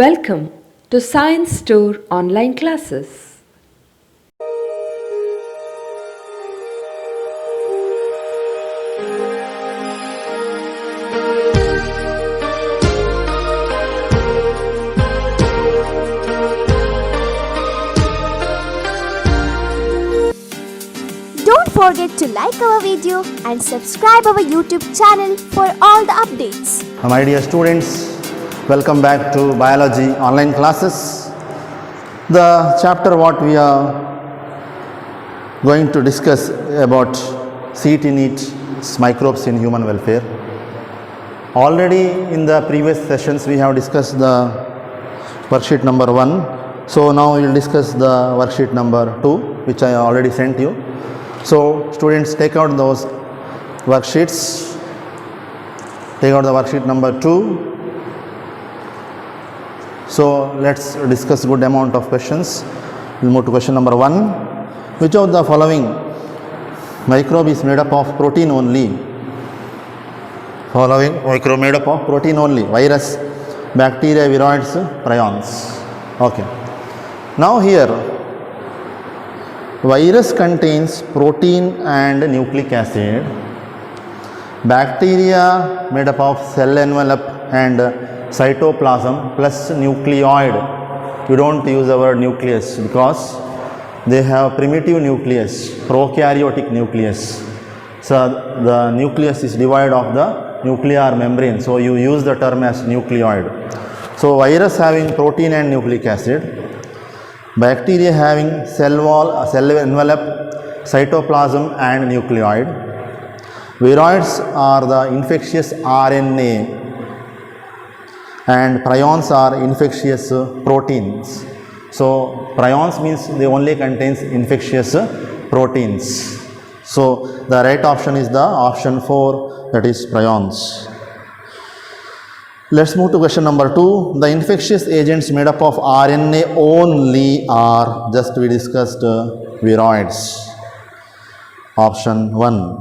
Welcome to Science Store online classes. Don't forget to like our video and subscribe our YouTube channel for all the updates. My dear students, welcome back to biology online classes. The chapter what we are going to discuss about CT NEET microbes in human welfare. Already in the previous sessions we have discussed the worksheet number 1. So now we will discuss the worksheet number 2 which I already sent you. So students, take out those worksheets. Take out the worksheet number 2. So let's discuss good amount of questions. We'll move to question number 1. Which of the following microbe is made up of protein only? Following microbe made up of protein only: virus, bacteria, viroids, prions. Okay. Now here, virus contains protein and nucleic acid. Bacteria made up of cell envelope and cytoplasm plus nucleoid. We don't use the word nucleus because they have primitive nucleus, prokaryotic nucleus. So the nucleus is devoid of the nuclear membrane. So you use the term as nucleoid. So virus having protein and nucleic acid. Bacteria having cell wall, cell envelope, cytoplasm and nucleoid. Viroids are the infectious RNA and prions are infectious proteins. So prions means they only contains infectious proteins. So the right option is the option 4, that is prions. Let's move to question number 2. The infectious agents made up of RNA only are, just we discussed, viroids. Option 1.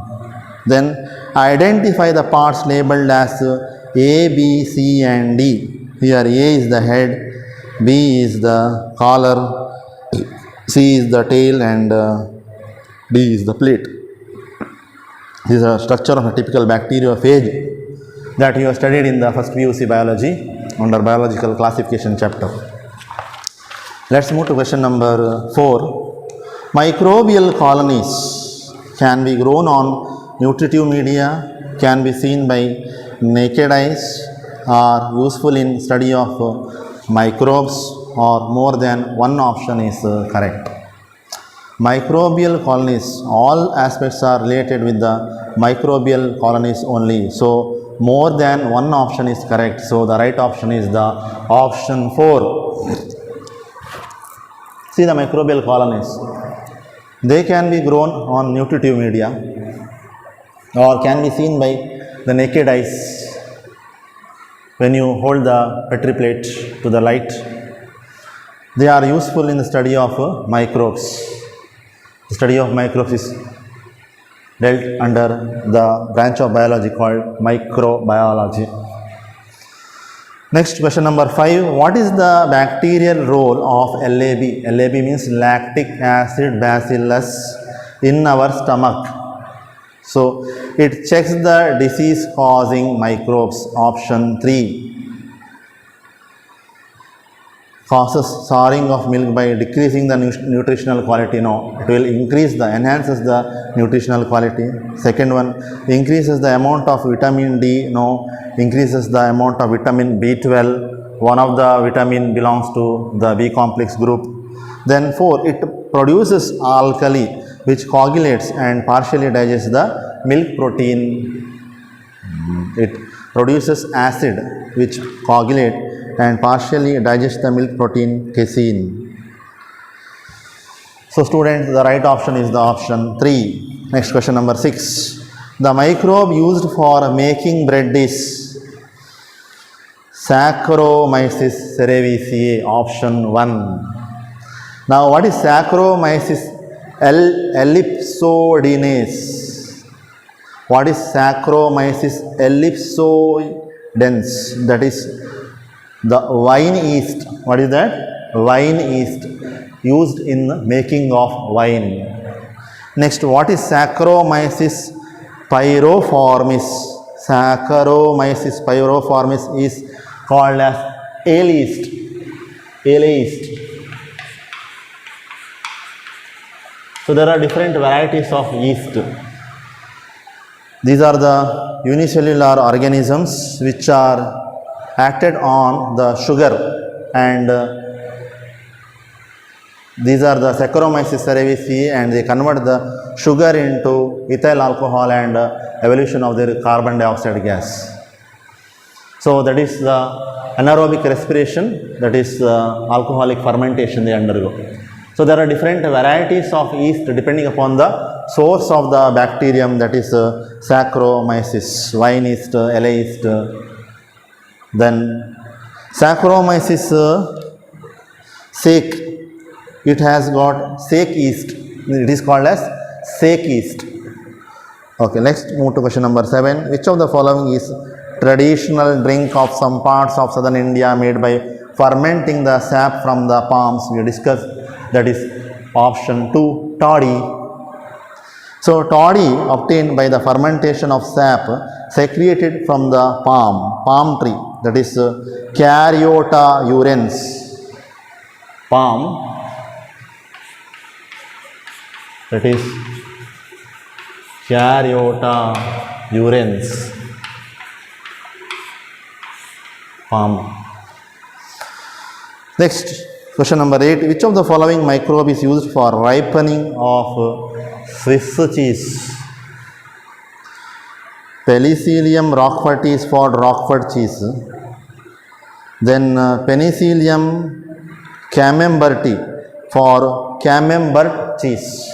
Then identify the parts labeled as A, B, C and D. Here A is the head, B is the collar, C is the tail and D is the plate. This is a structure of a typical bacteriophage that you have studied in the first PUC biology under biological classification chapter. Let's move to question number 4. Microbial colonies can be grown on nutritive media, can be seen by naked eyes, are useful in study of microbes, or more than one option is correct. Microbial colonies, all aspects are related with the microbial colonies only. So more than one option is correct. So the right option is the option 4. See the microbial colonies. They can be grown on nutritive media or can be seen by the naked eyes. When you hold the Petri plate to the light, they are useful in the study of microbes. The study of microbes is dealt under the branch of biology called microbiology. Next, question number 5. What is the bacterial role of LAB? LAB means lactic acid bacillus in our stomach. So it checks the disease causing microbes. Option 3. Causes souring of milk by decreasing the nutritional quality. No, it will enhances the nutritional quality. Second one, increases the amount of vitamin D. No, increases the amount of vitamin B12. One of the vitamin belongs to the B complex group. Then 4, it produces alkali which coagulates and partially digests the milk protein. It produces acid which coagulates and partially digest the milk protein casein. So students, the right option is the option 3. Next, question number 6. The microbe used for making bread is Saccharomyces cerevisiae. Option 1. Now what is Saccharomyces ellipsoides? What is Saccharomyces ellipsoides? That is The wine yeast, what is that? Wine yeast used in making of wine. Next, what is Saccharomyces pyriformis? Saccharomyces pyriformis is called as ale yeast. Ale yeast. So there are different varieties of yeast. These are the unicellular organisms which are acted on the sugar, and these are the Saccharomyces cerevisiae, and they convert the sugar into ethyl alcohol and evolution of their carbon dioxide gas. So that is the anaerobic respiration, that is alcoholic fermentation they undergo. So there are different varieties of yeast depending upon the source of the bacterium, that is Saccharomyces, wine yeast, ale yeast. Then Saccharomyces sake, it has got sake yeast, it is called as sake yeast. Okay, next move to question number 7. Which of the following is traditional drink of some parts of southern India made by fermenting the sap from the palms? We discussed, that is option 2, toddy. So toddy obtained by the fermentation of sap secreted from the palm tree, that is Caryota urens. Palm, that is Caryota urens. Palm. Next, question number 8. Which of the following microbe is used for ripening of Swiss cheese? Penicillium roquefort is for Roquefort cheese. Then Penicillium camemberti for Camembert cheese.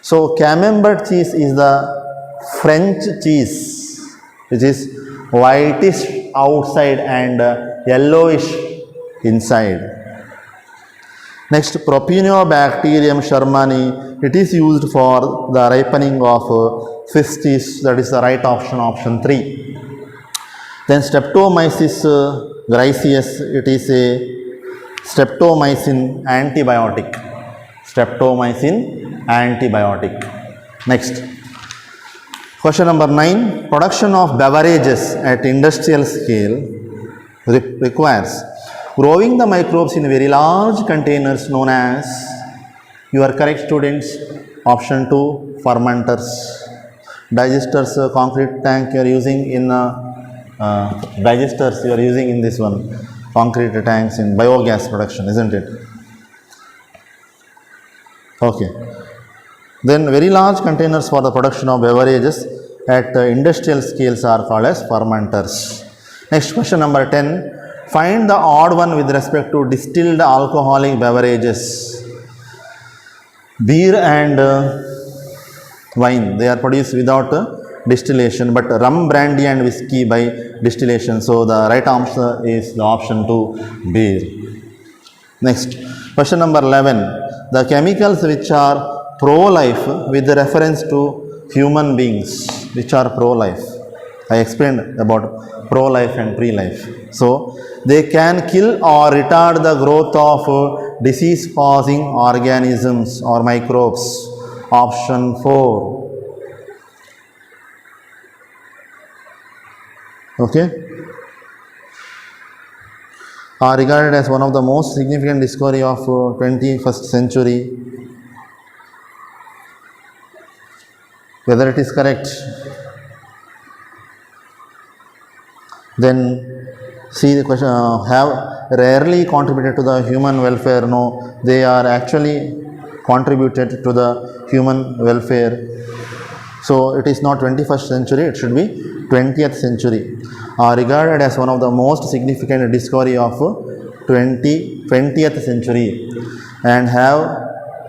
So Camembert cheese is the French cheese which is whitish outside and yellowish inside. Next, Propionibacterium shermani, it is used for the ripening of Swiss cheese, that is the right option, option 3. Then Streptomyces griseus, it is a streptomycin antibiotic. Streptomycin antibiotic. Next, question number 9. Production of beverages at industrial scale requires growing the microbes in very large containers known as, you are correct students, option 2, fermenters. Digesters, concrete tank you are using in digesters you are using in this one, concrete tanks in biogas production, isn't it? Okay. Then very large containers for the production of beverages at industrial scales are called as fermenters. Next, question number 10. Find the odd one with respect to distilled alcoholic beverages. Beer and wine, they are produced without distillation, but rum, brandy and whiskey by distillation. So the right answer is the option 2, beer. Next, question number 11. The chemicals which are pro-life with reference to human beings, which are pro-life. I explained about pro-life and pre-life. So they can kill or retard the growth of disease-causing organisms or microbes. Option 4. Okay. Are regarded as one of the most significant discovery of 21st century. Whether it is correct? Then see the question, have rarely contributed to the human welfare. No, they are actually contributed to the human welfare. So it is not 21st century, it should be 20th century. Are regarded as one of the most significant discovery of 20th century and have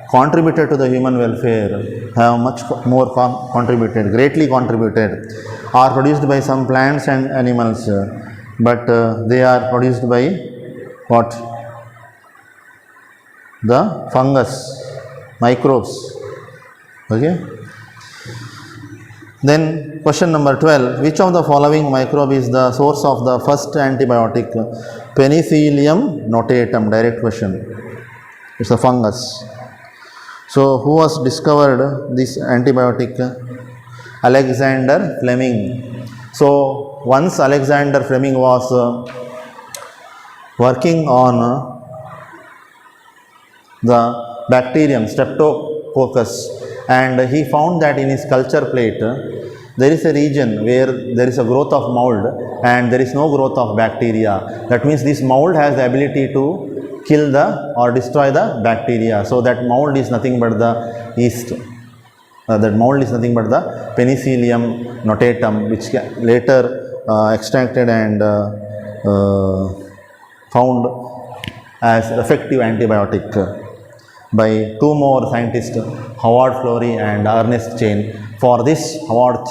contributed to the human welfare, have much more contributed, greatly contributed, are produced by some plants and animals, but they are produced by what? The fungus, microbes. Okay. Then question number 12. Which of the following microbe is the source of the first antibiotic? Penicillium notatum, direct question. It's a fungus. So who was discovered this antibiotic? Alexander Fleming. So once Alexander Fleming was working on the bacterium Streptococcus, and he found that in his culture plate there is a region where there is a growth of mold and there is no growth of bacteria. That means this mold has the ability to kill the or destroy the bacteria. So that mold is nothing but the yeast. That mold is nothing but the Penicillium notatum, which later extracted and found as effective antibiotic by two more scientists, Howard Florey and Ernest Chain. For this, Howard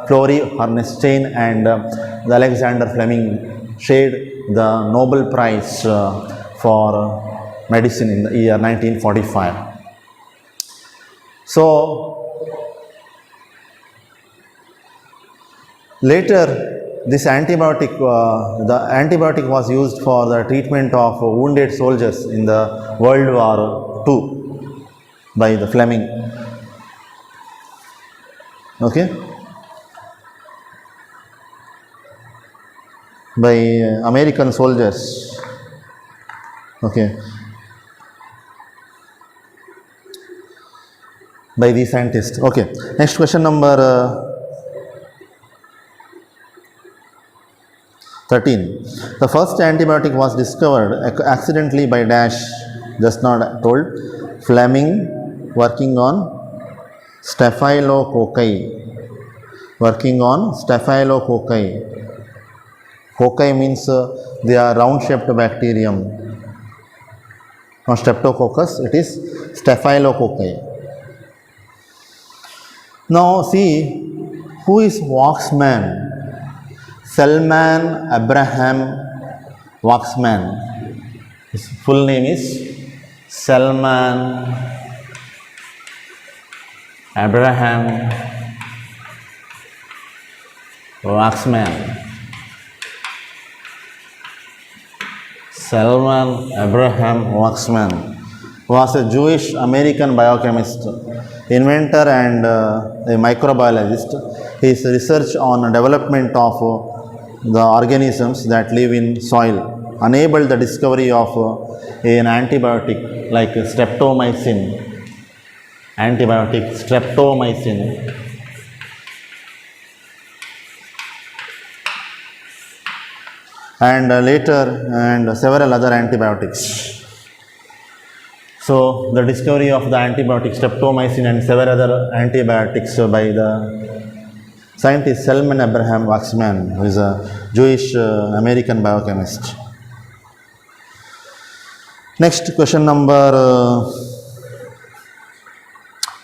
Florey, Ernest Chain and Alexander Fleming shared the Nobel Prize for medicine in the year 1945. So later this antibiotic, the antibiotic was used for the treatment of wounded soldiers in the World War II by the Fleming. Okay, by American soldiers. Okay, by these scientists. Okay, next question number 13. The first antibiotic was discovered accidentally by dash, just not told. Fleming working on Staphylococci. Working on Staphylococci. Cocci means they are round shaped bacterium. Not Streptococcus, it is Staphylococci. Now see, who is Waxman? Selman Abraham Waxman. His full name is Selman Abraham Waxman. Selman Abraham Waxman was a Jewish American biochemist, inventor and a microbiologist. His research on development of the organisms that live in soil enabled the discovery of an antibiotic like streptomycin. Antibiotic streptomycin. And later and several other antibiotics. So the discovery of the antibiotic streptomycin and several other antibiotics by the scientist Selman Abraham Waxman, who is a Jewish American biochemist. Next, question number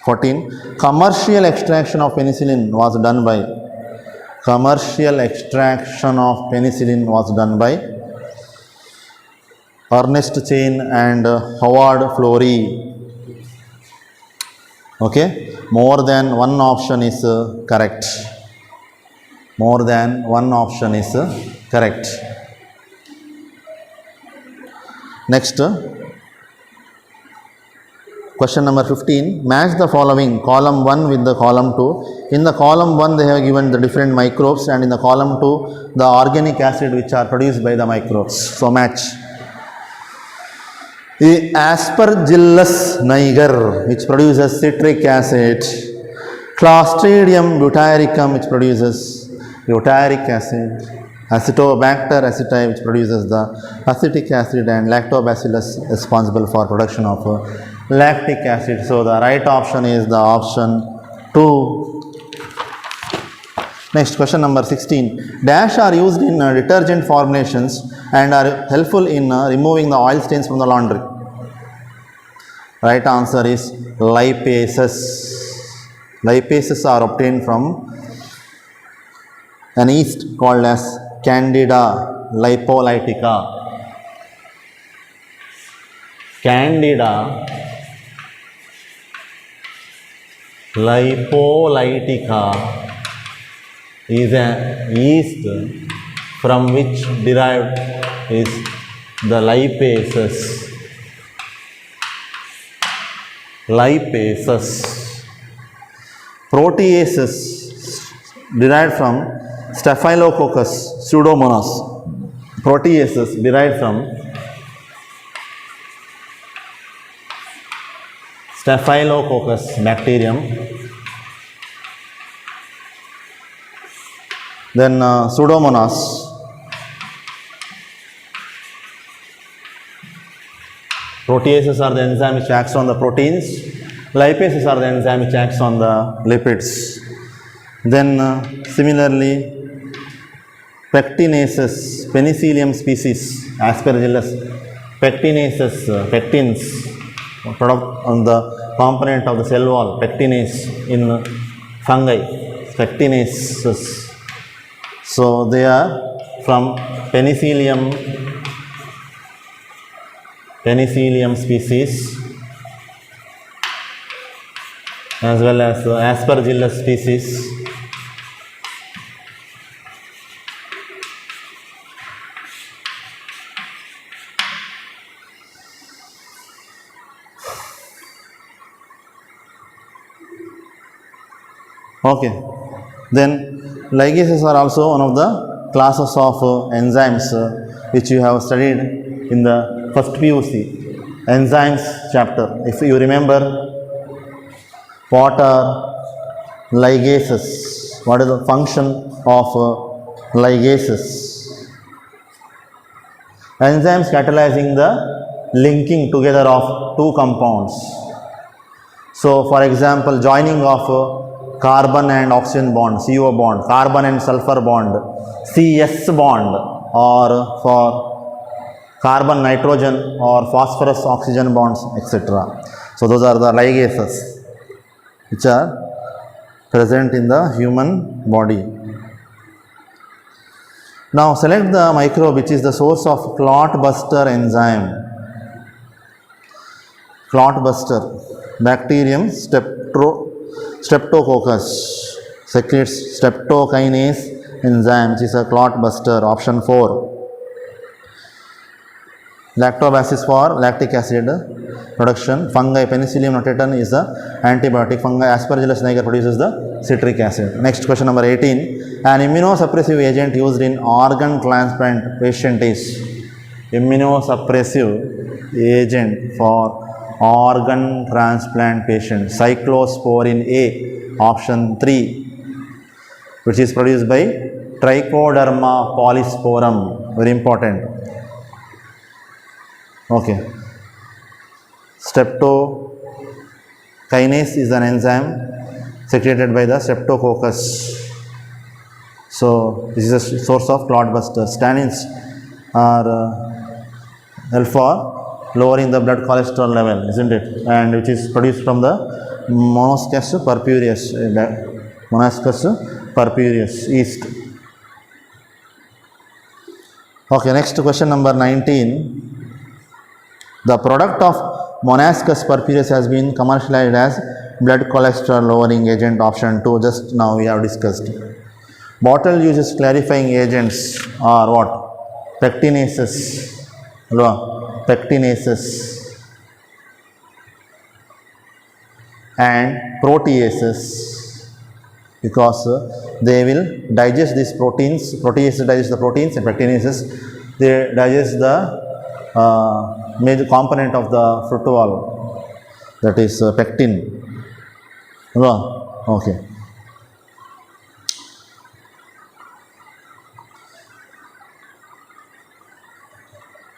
14. Commercial extraction of penicillin was done by. Commercial extraction of penicillin was done by Ernest Chain and Howard Florey. Okay, more than one option is correct. More than one option is correct. Next, question number 15. Match the following column 1 with the column 2. In the column 1 they have given the different microbes, and in the column 2 the organic acid which are produced by the microbes. So match. The Aspergillus niger, which produces citric acid. Clostridium butyricum, which produces butyric acid. Acetobacter aceti, which produces the acetic acid, and Lactobacillus responsible for production of lactic acid. So the right option is the option 2. Next, question number 16. Dash are used in detergent formulations and are helpful in removing the oil stains from the laundry. Right answer is lipases. Lipases are obtained from an yeast called as Candida lipolytica. Candida lipolytica is a yeast from which derived is the lipases. Lipases. Proteases derived from Staphylococcus pseudomonas. Proteases derived from Staphylococcus bacterium. Then Pseudomonas. Proteases are the enzyme which acts on the proteins. Lipases are the enzyme which acts on the lipids. Then similarly, pectinases, Penicillium species, Aspergillus. Pectinases, pectins, product on the component of the cell wall, pectinase in fungi, pectinases. So they are from Penicillium species as well as Aspergillus species. Okay, then ligases are also one of the classes of enzymes which you have studied in the first PUC enzymes chapter. If you remember, what are ligases? What is the function of ligases? Enzymes catalyzing the linking together of two compounds. So for example, joining of carbon and oxygen bond, CO bond, carbon and sulfur bond, CS bond, or for carbon nitrogen or phosphorus oxygen bonds, etc. So those are the ligases which are present in the human body. Now select the microbe which is the source of clot buster enzyme. Clot buster, Bacterium Streptococcus secretes streptokinase enzyme which is a clot buster, option 4. Lactobacillus for lactic acid production. Fungi, Penicillium notatum is the antibiotic. Fungi, Aspergillus niger produces the citric acid. Next question number 18. An immunosuppressive agent used in organ transplant patient is immunosuppressive agent for organ transplant patient. Cyclosporin A, option 3, which is produced by Trichoderma polysporum. Very important. Okay. Streptokinase is an enzyme secreted by the Streptococcus. So this is a source of clot buster. Stanins are help for lowering the blood cholesterol level, isn't it? And which is produced from the Monoscus purpureus yeast. Okay, next question number 19. The product of Monoscus purpureus has been commercialized as blood cholesterol lowering agent, option 2. Just now we have discussed. Bottle uses clarifying agents are what? Pectinases. Pectinases and proteases, because they will digest these proteins. Proteases digest the proteins and pectinases they digest the major component of the fructose, that is pectin. Okay.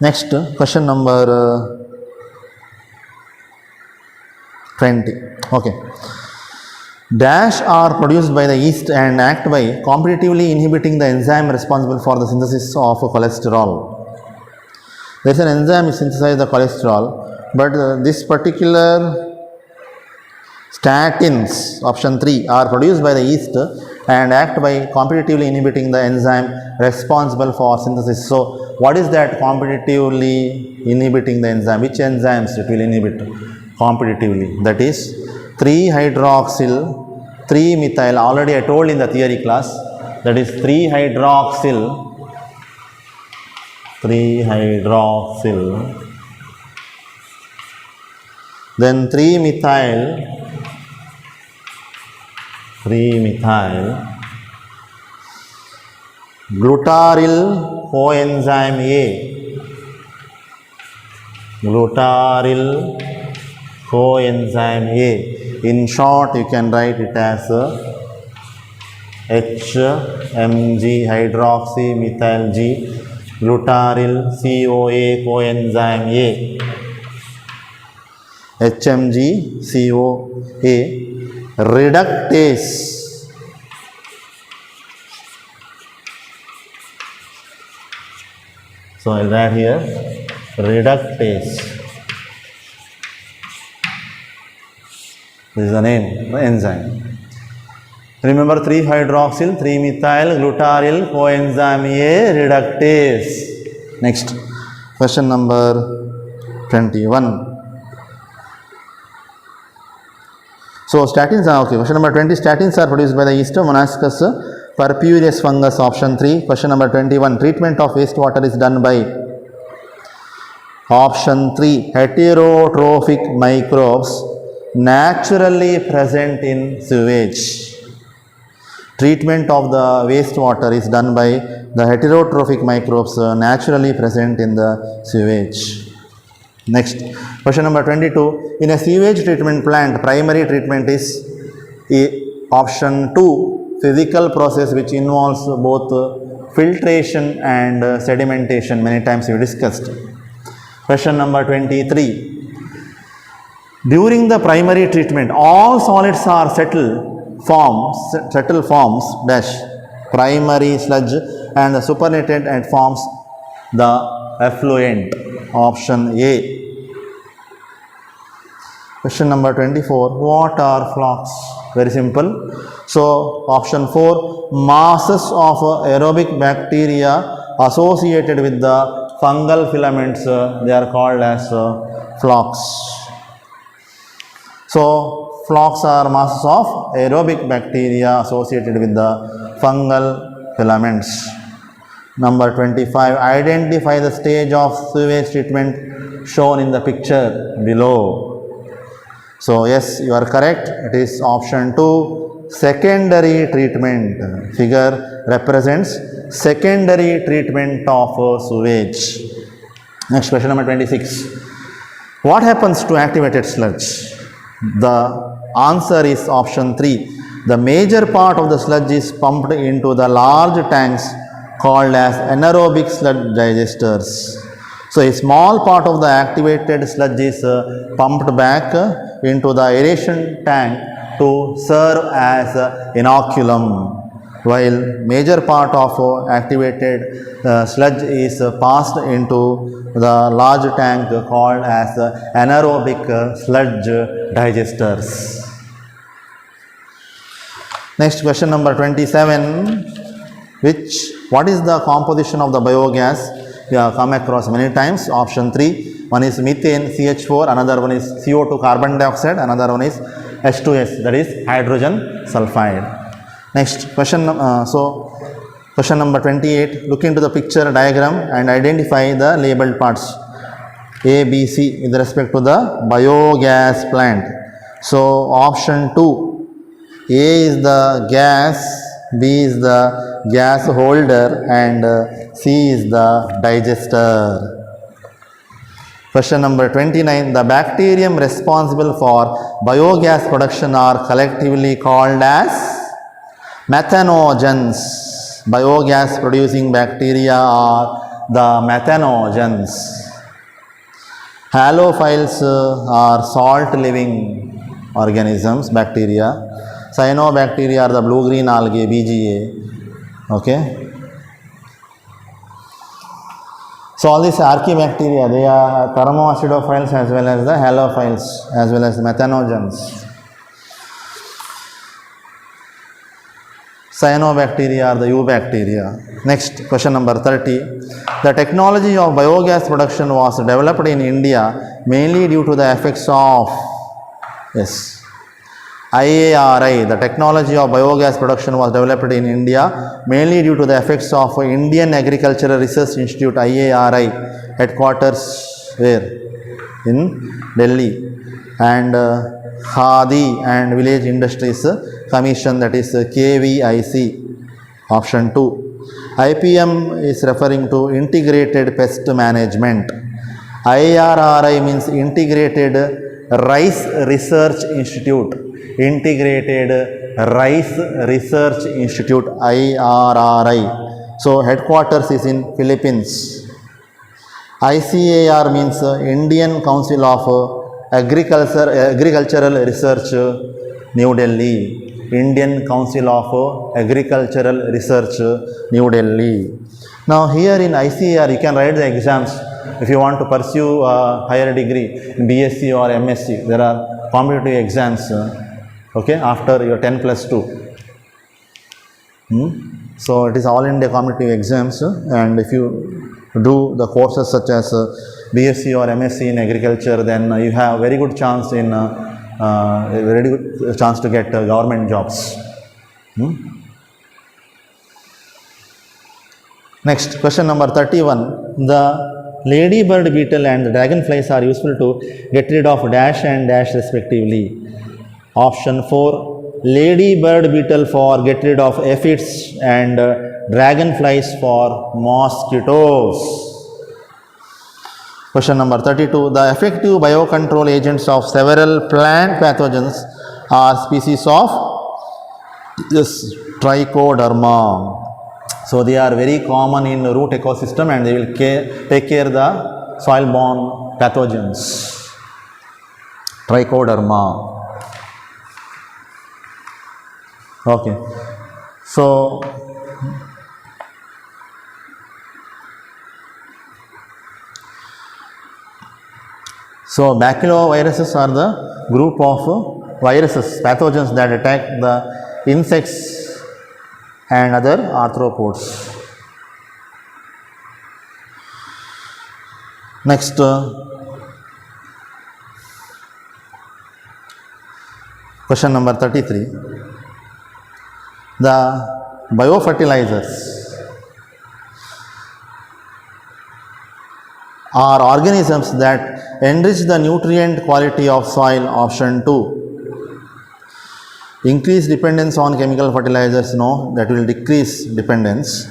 Next, question number 20. Okay. Dash are produced by the yeast and act by competitively inhibiting the enzyme responsible for the synthesis of cholesterol. There is an enzyme which synthesizes the cholesterol, but this particular statins, option 3, are produced by the yeast and act by competitively inhibiting the enzyme responsible for synthesis. So what is that competitively inhibiting the enzyme? Which enzymes it will inhibit competitively? That is 3-hydroxyl 3-methyl. Already I told in the theory class, that is 3-hydroxyl 3-hydroxyl, then 3-methyl glutaryl coenzyme A, glutaryl coenzyme A. In short, you can write it as HMG hydroxy methyl G glutaryl CoA coenzyme A. HMG CoA reductase. So I'll write here reductase. This is the name, the enzyme. Remember 3-hydroxyl, 3-methyl, glutaryl, coenzyme A, reductase. Next, question number 21. So statins are okay. Question number 20. Statins are produced by the yeast Monaskis purpureus fungus. Option 3. Question number 21. Treatment of wastewater is done by option 3. Heterotrophic microbes naturally present in sewage. Treatment of the wastewater is done by the heterotrophic microbes naturally present in the sewage. Next, question number 22. In a sewage treatment plant, primary treatment is option 2, physical process which involves both filtration and sedimentation. Many times we discussed. Question number 23. During the primary treatment, all solids are settle forms dash primary sludge and the supernatant and forms the effluent. Option A. Question number 24. What are flocks? Very simple. So option 4. Masses of aerobic bacteria associated with the fungal filaments, they are called as flocks. So flocks are masses of aerobic bacteria associated with the fungal filaments. Number 25. Identify the stage of sewage treatment shown in the picture below. So yes, you are correct. It is option 2, secondary treatment. Figure represents secondary treatment of sewage. Next, question number 26. What happens to activated sludge? The answer is option 3. The major part of the sludge is pumped into the large tanks called as anaerobic sludge digesters. So a small part of the activated sludge is pumped back into the aeration tank to serve as inoculum, while major part of activated sludge is passed into the large tank called as anaerobic sludge digesters. Next, question number 27. What is the composition of the biogas? We have come across many times. Option 3. One is methane, CH4. Another one is CO2, carbon dioxide. Another one is H2S, that is hydrogen sulfide. Next, question number 28. Look into the picture diagram and identify the labeled parts A, B, C with respect to the biogas plant. So option 2. A is the gas, B is the gas holder and C is the digester. Question number 29. The bacterium responsible for biogas production are collectively called as methanogens. Biogas producing bacteria are the methanogens. Halophiles are salt living organisms, bacteria. Cyanobacteria are the blue-green algae, BGA. Okay. So all these archaebacteria, they are thermoacidophiles as well as the halophiles as well as the methanogens. Cyanobacteria are the eubacteria. Next, question number 30. The technology of biogas production was developed in India mainly due to the effects of IARI, the technology of biogas production was developed in India mainly due to the effects of Indian Agricultural Research Institute IARI headquarters where? In Delhi, and Khadi and Village Industries Commission, that is KVIC, option 2. IPM is referring to Integrated Pest Management. IRRI means Integrated Rice Research Institute. Integrated Rice Research Institute, IRRI. So headquarters is in Philippines. ICAR means Indian Council of Agricultural Research, New Delhi. Indian Council of Agricultural Research, New Delhi. Now here in ICAR you can write the exams if you want to pursue a higher degree in BSc or MSc. There are competitive exams, okay, after your 10 plus 2. So it is all India competitive exams, and if you do the courses such as BSc or MSc in agriculture, then you have very good chance in a very good chance to get government jobs. Next, question number 31. The ladybird beetle and the dragonflies are useful to get rid of dash and dash respectively. Option 4. Ladybird beetle for get rid of aphids and dragonflies for mosquitoes. Question number 32. The effective biocontrol agents of several plant pathogens are species of this trichoderma. So they are very common in root ecosystem and they will take care of the soil-borne pathogens. Trichoderma. Okay. So baculoviruses are the group of viruses, pathogens that attack the insects and other arthropods. Next, question number 33. The biofertilizers are organisms that enrich the nutrient quality of soil, option 2. Increase dependence on chemical fertilizers, no, that will decrease dependence.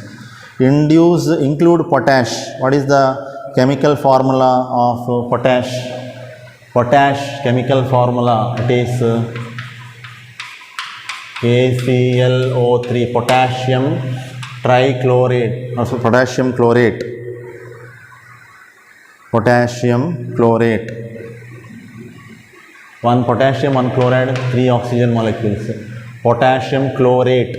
Include potash. What is the chemical formula of potash? Potash chemical formula, it is KClO3, potassium trichlorate, also potassium chlorate. Potassium chlorate. One potassium, one chloride, 3 oxygen molecules. Potassium chlorate.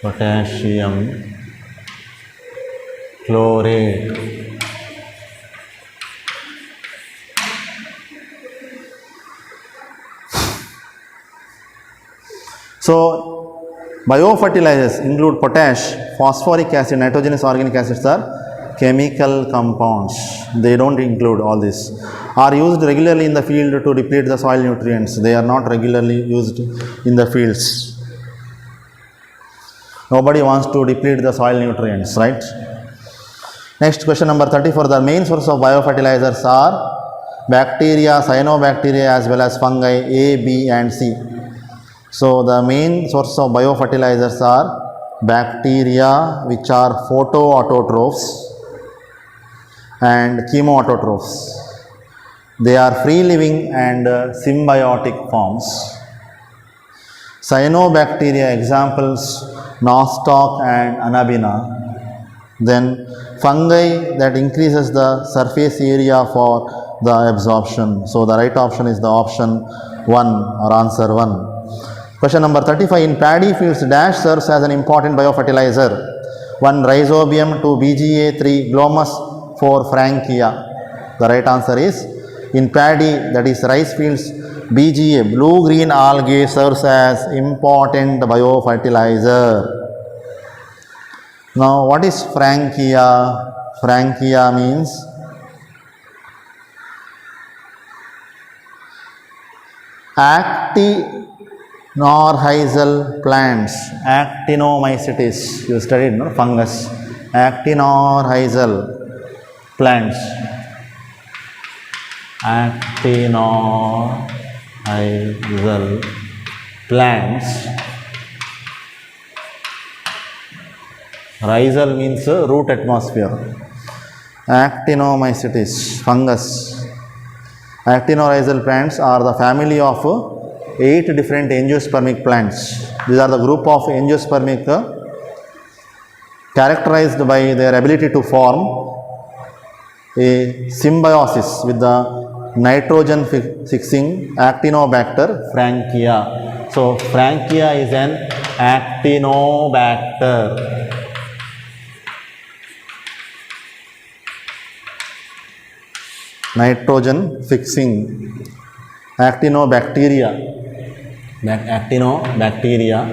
Potassium chlorate. So, biofertilizers include potash, phosphoric acid, nitrogenous organic acids are chemical compounds. They don't include all this. Are used regularly in the field to deplete the soil nutrients. They are not regularly used in the fields. Nobody wants to deplete the soil nutrients, right? Next, question number 34. The main source of biofertilizers are bacteria, cyanobacteria as well as fungi A, B and C. So, the main source of biofertilizers are bacteria, which are photoautotrophs and chemoautotrophs. They are free living and symbiotic forms. Cyanobacteria examples Nostoc and Anabaena. Then fungi that increases the surface area for the absorption. So, the right option is the option 1 or answer 1. Question number 35. In paddy fields, dash serves as an important biofertilizer. 1. Rhizobium, 2. BGA, 3. Glomus, 4. Frankia. The right answer is in paddy, that is rice fields, BGA, blue-green algae serves as important biofertilizer. Now, what is Frankia? Frankia means actinorhizal plants. Actinomycetes. You studied, no? Fungus. Actinorhizal plants. Actinorhizal plants. Rhizal means root atmosphere. Actinomycetes, fungus. Actinorhizal plants are the family of 8 different angiospermic plants. These are the group of angiospermic characterized by their ability to form a symbiosis with the nitrogen fixing Actinobacter frankia. So, frankia is an Actinobacter. Nitrogen fixing Actinobacteria. Actinobacteria,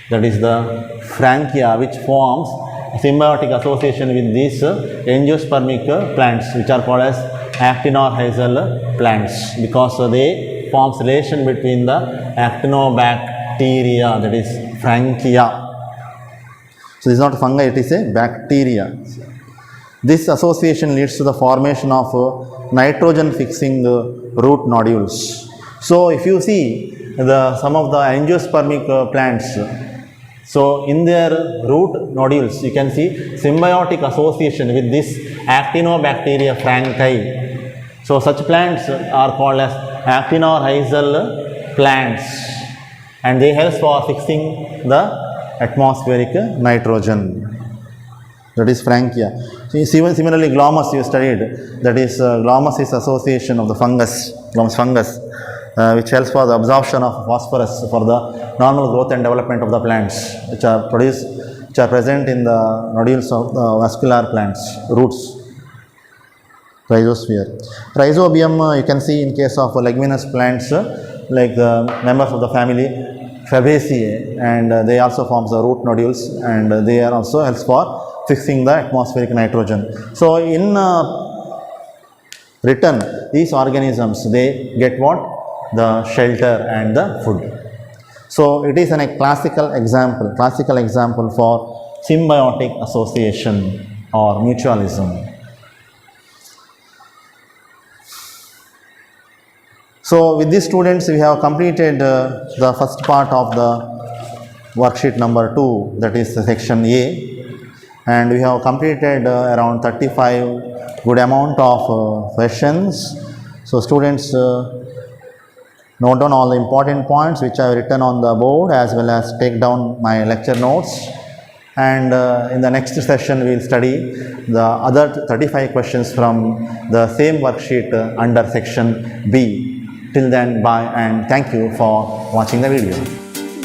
that is the frankia, which forms a symbiotic association with these angiospermic plants, which are called as actinorhizal plants, because they forms relation between the actinobacteria, that is frankia. So this is not fungi, it is a bacteria. This association leads to the formation of nitrogen fixing root nodules. So if you see some of the angiospermic plants, so in their root nodules you can see symbiotic association with this Actinobacteria franki. So such plants are called as actinorhizal plants, and they help for fixing the atmospheric nitrogen. That is frankia. Similarly, glomus you studied, that is glomus is association of the fungus, glomus fungus, which helps for the absorption of phosphorus for the normal growth and development of the plants, which are present in the nodules of the vascular plants, roots. Rhizosphere. Rhizobium you can see in case of leguminous plants like the members of the family Fabaceae, and they also form the root nodules, and they are also helps for fixing the atmospheric nitrogen. So in return, these organisms, they get what? The shelter and the food. So it is a classical example for symbiotic association or mutualism. So with these students, we have completed the first part of the worksheet number 2, that is section A, and we have completed around 35 good amount of questions. So students, note down all the important points which I have written on the board, as well as take down my lecture notes, and in the next session we will study the other 35 questions from the same worksheet under section B. Till then, bye, and thank you for watching the video.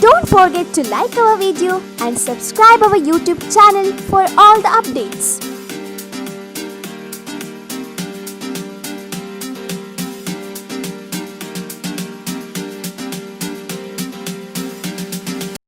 Don't forget to like our video and subscribe our YouTube channel for all the updates.